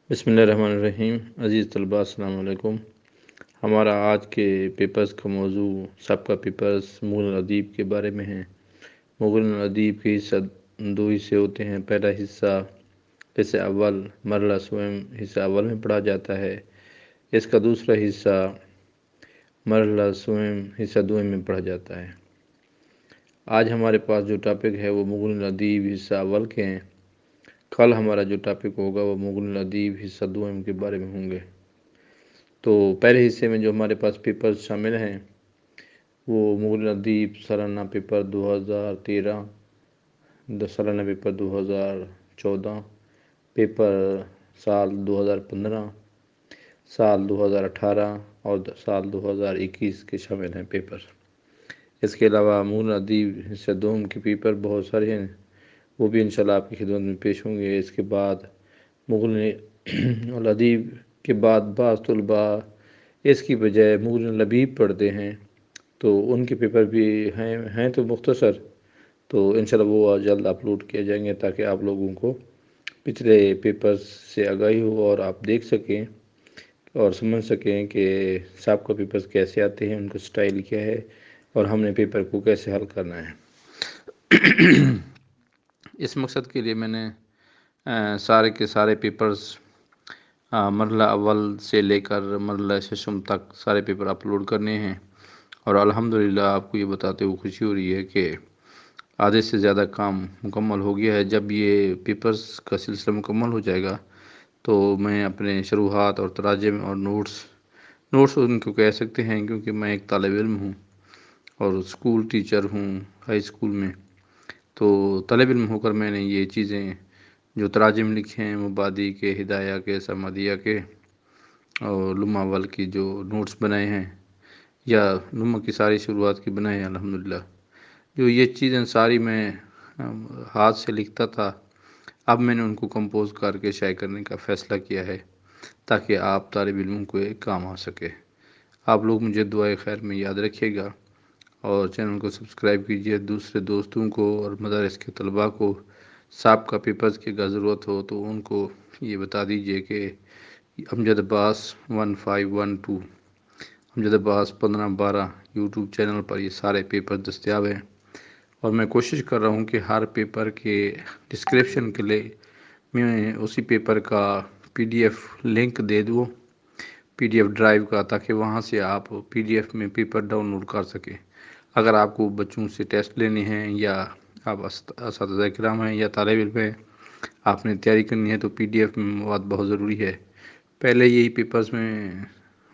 بسم اللہ الرحمن الرحیم۔ عزیز طلباء السلام علیکم۔ ہمارا آج کے پیپرز کا موضوع سابقہ پیپرز مغل الادیب کے بارے میں ہے۔ مغل الادیب کے حصہ دو حصے ہوتے ہیں۔ پہلا حصہ اول مرحلہ سوم حصہ اول میں پڑھا جاتا ہے۔ اس کا دوسرا حصہ مرحلہ سوم حصہ دوم میں پڑھا جاتا ہے۔ آج ہمارے پاس جو ٹاپک ہے وہ مغل الادیب حصہ اول کے ہیں۔ کل ہمارا جو ٹاپک ہوگا وہ مغل الادیب حصہ دوم کے بارے میں ہوں گے۔ تو پہلے حصے میں جو ہمارے پاس پیپرز شامل ہیں وہ مغل الادیب سالانہ پیپر 2013، سالانہ پیپر 2014، پیپر سال 2015، سال 2018 اور سال 2021 کے شامل ہیں پیپر۔ اس کے علاوہ مغل الادیب حصہ دوم کے پیپر بہت سارے ہیں، وہ بھی انشاءاللہ آپ کی خدمت میں پیش ہوں گے۔ اس کے بعد مغل الادیب کے بعد بعض طلباء اس کی بجائے مغل الطب پڑھتے ہیں، تو ان کے پیپر بھی ہیں تو مختصر، تو انشاءاللہ وہ جلد اپلوڈ کیے جائیں گے تاکہ آپ لوگوں کو پچھلے پیپرز سے آگاہی ہو اور آپ دیکھ سکیں اور سمجھ سکیں کہ سابقہ پیپرز کیسے آتے ہیں، ان کا سٹائل کیا ہے اور ہم نے پیپر کو کیسے حل کرنا ہے۔ اس مقصد کے لیے میں نے سارے کے سارے پیپرز مرحلہ اول سے لے کر مرحلہ ششم تک سارے پیپر اپلوڈ کرنے ہیں، اور الحمدللہ آپ کو یہ بتاتے ہوئے خوشی ہو رہی ہے کہ آدھے سے زیادہ کام مکمل ہو گیا ہے۔ جب یہ پیپرز کا سلسلہ مکمل ہو جائے گا تو میں اپنے شروحات اور تراجم اور نوٹس ان کو کہہ سکتے ہیں، کیونکہ میں ایک طالب علم ہوں اور اسکول ٹیچر ہوں ہائی اسکول میں، تو طالب علم ہو کر میں نے یہ چیزیں جو تراجم لکھے ہیں مبادی کے، ہدایہ کے، سمادیہ کے اور لمحہ اول کی جو نوٹس بنائے ہیں یا لمحہ کی ساری شروعات کی بنائے ہیں، الحمدللہ جو یہ چیزیں ساری میں ہاتھ سے لکھتا تھا، اب میں نے ان کو کمپوز کر کے شائع کرنے کا فیصلہ کیا ہے تاکہ آپ طالب علموں کو ایک کام آ سکے۔ آپ لوگ مجھے دعائے خیر میں یاد رکھیے گا اور چینل کو سبسکرائب کیجیے۔ دوسرے دوستوں کو اور مدارس کے طلباء کو سابقہ پیپرز کی اگر ضرورت ہو تو ان کو یہ بتا دیجئے کہ امجد عباس 1512 امجد عباس 1512 یوٹیوب چینل پر یہ سارے پیپر دستیاب ہیں، اور میں کوشش کر رہا ہوں کہ ہر پیپر کے ڈسکرپشن کے لیے میں اسی پیپر کا PDF لنک دے دوں، PDF ڈرائیو کا، تاکہ وہاں سے آپ PDF میں پیپر ڈاؤن لوڈ کر سکیں۔ اگر آپ کو بچوں سے ٹیسٹ لینے ہیں یا آپ اساتذہ کرام ہیں یا طالب علم ہیں، آپ نے تیاری کرنی ہے، تو PDF میں مواد بہت ضروری ہے۔ پہلے یہی پیپرز میں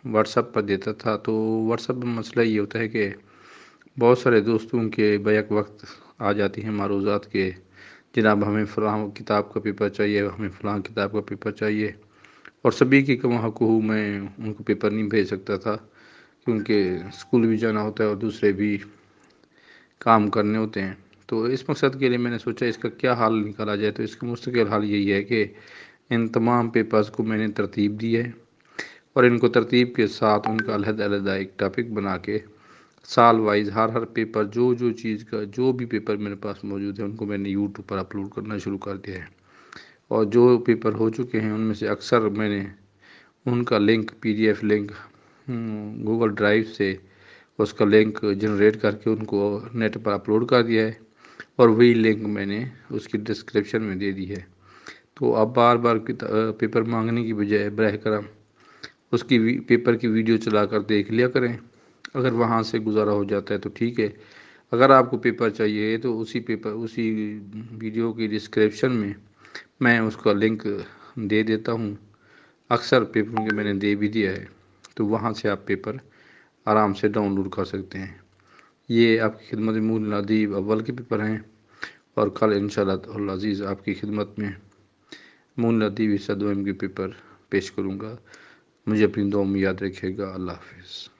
واٹس ایپ پر دیتا تھا، تو واٹس ایپ میں مسئلہ یہ ہوتا ہے کہ بہت سارے دوستوں کے بیک وقت آ جاتی ہیں معروضات کے جناب ہمیں فلاں کتاب کا پیپر چاہیے، ہمیں فلاں کتاب کا پیپر چاہیے، اور سبھی کی کما حق ہوں میں ان کو پیپر نہیں بھیج سکتا تھا، کیونکہ اسکول بھی جانا ہوتا ہے اور دوسرے بھی کام کرنے ہوتے ہیں۔ تو اس مقصد کے لیے میں نے سوچا اس کا کیا حل نکالا جائے، تو اس کا مستقل حل یہی ہے کہ ان تمام پیپرز کو میں نے ترتیب دی ہے، اور ان کو ترتیب کے ساتھ ان کا علیحدہ علیحدہ ایک ٹاپک بنا کے سال وائز ہر پیپر جو چیز کا جو بھی پیپر میرے پاس موجود ہے ان کو میں نے یوٹیوب پر اپلوڈ کرنا شروع کر دیا ہے، اور جو پیپر ہو چکے ہیں ان میں سے اکثر میں نے ان کا link PDF link Google drive سے اس کا لنک جنریٹ کر کے ان کو نیٹ پر اپلوڈ کر دیا ہے، اور وہی لنک میں نے اس کی ڈسکرپشن میں دے دی ہے۔ تو آپ بار بار پیپر مانگنے کی بجائے براہ کرم اس کی پیپر کی ویڈیو چلا کر دیکھ لیا کریں۔ اگر وہاں سے گزارا ہو جاتا ہے تو ٹھیک ہے، اگر آپ کو پیپر چاہیے تو اسی ویڈیو کی ڈسکرپشن میں اس کا لنک دے دیتا ہوں۔ اکثر پیپروں کے میں نے دے بھی دیا ہے، تو وہاں سے آپ پیپر آرام سے ڈاؤن لوڈ کر سکتے ہیں۔ یہ آپ کی خدمت مغل الادیب اول کے پیپر ہیں، اور کل انشاءاللہ العزیز آپ کی خدمت میں مغل الادیب حصہ دوم کے پیپر پیش کروں گا۔ مجھے اپنی دعاؤں میں یاد رکھیے گا۔ اللہ حافظ۔